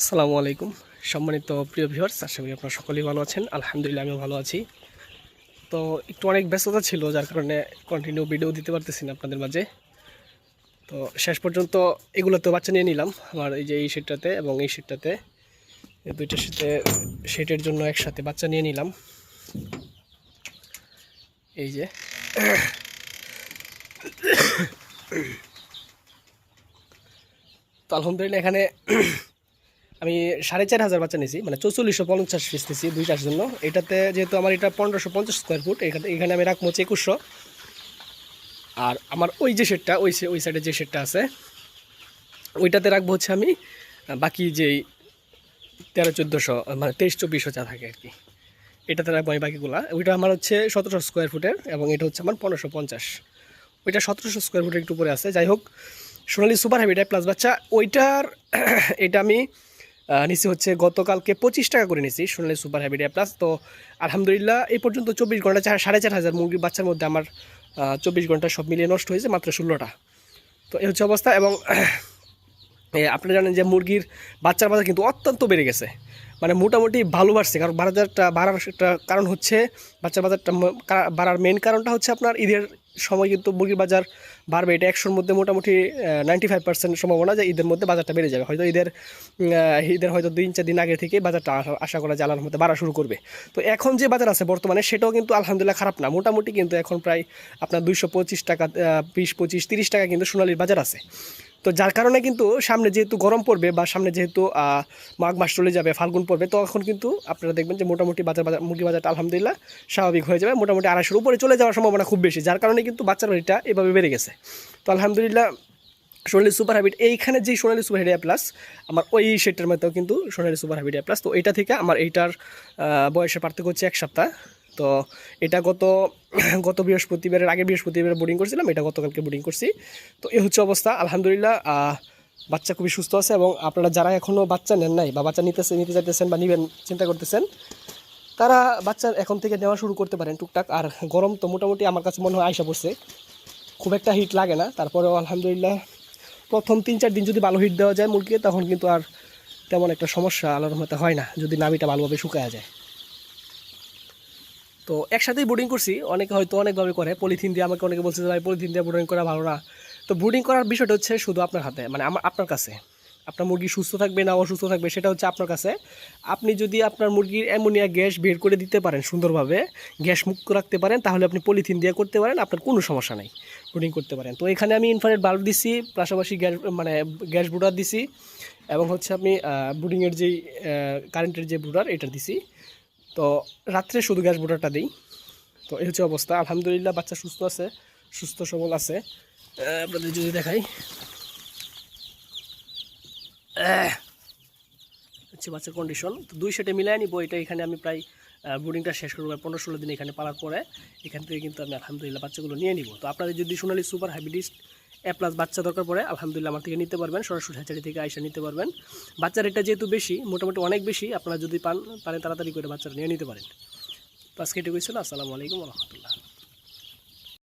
আসসালামু আলাইকুম সম্মানিত প্রিয় ভিউয়ার্স, আশা করি আপনারা সকলেই ভালো আছেন। আলহামদুলিল্লাহ আমিও ভালো আছি। তো একটু অনেক ব্যস্ততা ছিল, যার কারণে কন্টিনিউ ভিডিও দিতে পারতেছি না আপনাদের মাঝে। তো শেষ পর্যন্ত এগুলোতে বাচ্চা নিয়ে নিলাম, আমার এই যে এই সেটটাতে এবং এই সেটটাতে, এই দুইটার সাথে সেটের জন্য একসাথে বাচ্চা নিয়ে নিলাম। এই যে তো আলহামদুলিল্লাহ এখানে আমি 4,500 বাচ্চা নিয়েছি, মানে 4450 পিস নিয়েছি দুইটার জন্য। এটাতে যেহেতু আমার এটা 1550 স্কোয়ার ফুট, এখানে আমি রাখবো হচ্ছে 2100। আর আমার ওই যে শেডটা, ওই সাইডে যে শেডটা আছে ওইটাতে রাখবো হচ্ছে আমি বাকি যেই 1300-1400, মানে 2300-2400 যা থাকে আর কি, এটাতে রাখবো আমি বাকিগুলা। ওইটা আমার হচ্ছে 1700 স্কোয়ার ফুটের এবং এটা হচ্ছে আমার 1550। ওইটা 1700 স্কোয়ার ফুটের একটু উপরে আছে। যাই হোক, সোনালি সুপার হ্যাবিটাই প্লাস বাচ্চা ওইটার এটা আমি নিচে হচ্ছে গতকালকে 25 টাকা করে নিয়েছি সোনালি সুপার হ্যাবিটাই প্লাস। তো আলহামদুলিল্লাহ এই পর্যন্ত 24 ঘন্টা 4500 মুরগির বাচ্চার মধ্যে আমার 24 ঘন্টা সব মিলিয়ে নষ্ট হয়েছে মাত্র 16টা। তো এই হচ্ছে অবস্থা। এবং আপনারা জানেন যে মুরগির বাচ্চার বাজার কিন্তু অত্যন্ত বেড়ে গেছে, মানে মোটামুটি ভালো বাড়ছে। কারণ বাড়ার একটা কারণ হচ্ছে বাচ্চার বাজারটা বাড়ার মেন কারণটা হচ্ছে আপনার ঈদের সময় কিন্তু মুরগির বাজার বাড়বে। এটা 100-র মধ্যে মোটামুটি 95% সম্ভাবনা যে ঈদের মধ্যে বাজারটা বেড়ে যাবে। হয়তো ঈদের হয়তো 3-4 দিন আগে থেকে বাজারটা আশা করা যায় আল্লাহর মধ্যে বাড়া শুরু করবে। তো এখন যে বাজার আছে বর্তমানে সেটাও কিন্তু আলহামদুলিল্লাহ খারাপ না, মোটামুটি কিন্তু এখন প্রায় আপনার 225 টাকা, 20-25-30 টাকা কিন্তু সোনালির বাজার আছে। তো যার কারণে কিন্তু সামনে যেহেতু গরম পড়বে বা সামনে যেহেতু মাঘ মাস চলে যাবে, ফাল্গুন পড়বে, তখন কিন্তু আপনারা দেখবেন যে মোটামুটি মুরগি বাজারটা আলহামদুলিল্লাহ স্বাভাবিক হয়ে যাবে, মোটামুটি 250-র উপরে চলে যাওয়ার সম্ভাবনা খুব বেশি। যার কারণে কিন্তু বাচ্চার রেটটা এভাবে বেড়ে গেছে। তো আলহামদুলিল্লাহ সোনালি সুপার হ্যাবিট, এইখানে যেই সোনালি সুপার হ্যাবিট প্লাস আমার ওই সেটটার মধ্যেও কিন্তু সোনালি সুপার হ্যাবিট প্লাস। তো এইটা থেকে আমার এইটার বয়সের পার্থক্য হচ্ছে 1 সপ্তাহ। তো এটা গত বৃহস্পতিবারের আগে বৃহস্পতিবার বোর্ডিং করছিলাম, এটা গতকালকে বোর্ডিং করছি। তো এই হচ্ছে অবস্থা। আলহামদুলিল্লাহ বাচ্চা খুবই সুস্থ আছে। এবং আপনারা যারা এখনও বাচ্চা নেন নাই বা বাচ্চা নিতে চাইতেছেন বা নেবেন চিন্তা করতেছেন, তারা বাচ্চা এখন থেকে নেওয়া শুরু করতে পারেন টুকটাক। আর গরম তো মোটামুটি আমার কাছে মনে হয় আইসা পড়ছে, খুব একটা হিট লাগে না। তারপরেও আলহামদুলিল্লাহ প্রথম 3-4 দিন যদি ভালো হিট দেওয়া যায় মুরগিকে, তখন কিন্তু আর তেমন একটা সমস্যা আল্লাহর রহমতে হয় না, যদি নাভিটা ভালোভাবে শুকায়া যায়। তো একসাথেই বোর্ডিং করছি। অনেকে হয়তো অনেকভাবে করে, পলিথিন দিয়ে, আমাকে অনেকে বলছে যে ভাই পলিথিন দিয়ে বোর্ডিং করা ভালো না। তো বোর্ডিং করার বিষয়টা হচ্ছে শুধু আপনার হাতে, মানে আপনার কাছে। আপনার মুরগি সুস্থ থাকবে না অসুস্থ থাকবে সেটা হচ্ছে আপনার কাছে। আপনি যদি আপনার মুরগির অ্যামোনিয়া গ্যাস বের করে দিতে পারেন, সুন্দরভাবে গ্যাস মুক্ত রাখতে পারেন, তাহলে আপনি পলিথিন দিয়ে করতে পারেন, আপনার কোনো সমস্যা নেই, বোর্ডিং করতে পারেন। তো এখানে আমি ইনফ্রারেড বাল্ব দিছি, পাশাপাশি গ্যাস ব্রুডার দিছি, এবং হচ্ছে আমি বোর্ডিংয়ের যেই কারেন্টের যে ব্রুডার এটা দিছি। তো রাত্রে শুধু গ্যাস ব্রুডারটা দিই। তো এই হচ্ছে অবস্থা। আলহামদুলিল্লাহ বাচ্চা সুস্থ আছে, সুস্থ সবল আছে। আপনাদের যদি দেখাই, হচ্ছে বাচ্চার কন্ডিশন। তো 2 সেটে মিলাই নিব। এটা এখানে আমি প্রায় বোর্ডিংটা শেষ করবো 15-16 দিন এখানে পালার পরে। এখান থেকে কিন্তু আমি আলহামদুলিল্লাহ বাচ্চাগুলো নিয়ে নিব। তো আপনাদের যদি সোনালি সুপার হাইব্রিড এ প্লাস বাচ্চা দরকার পড়ে, আলহামদুলিল্লাহ আমার থেকে নিতে পারবেন, সরাসরি হ্যাচারি থেকে আইসা নিতে পারবেন। বাচ্চার রেটটা যেহেতু বেশি, মোটামুটি অনেক বেশি, আপনারা যদি পারেন তাড়াতাড়ি করে বাচ্চারা নিয়ে নিতে পারেন। তো আজকে এটুকুই ছিল। আসসালামু আলাইকুম ওয়া রাহমাতুল্লাহ।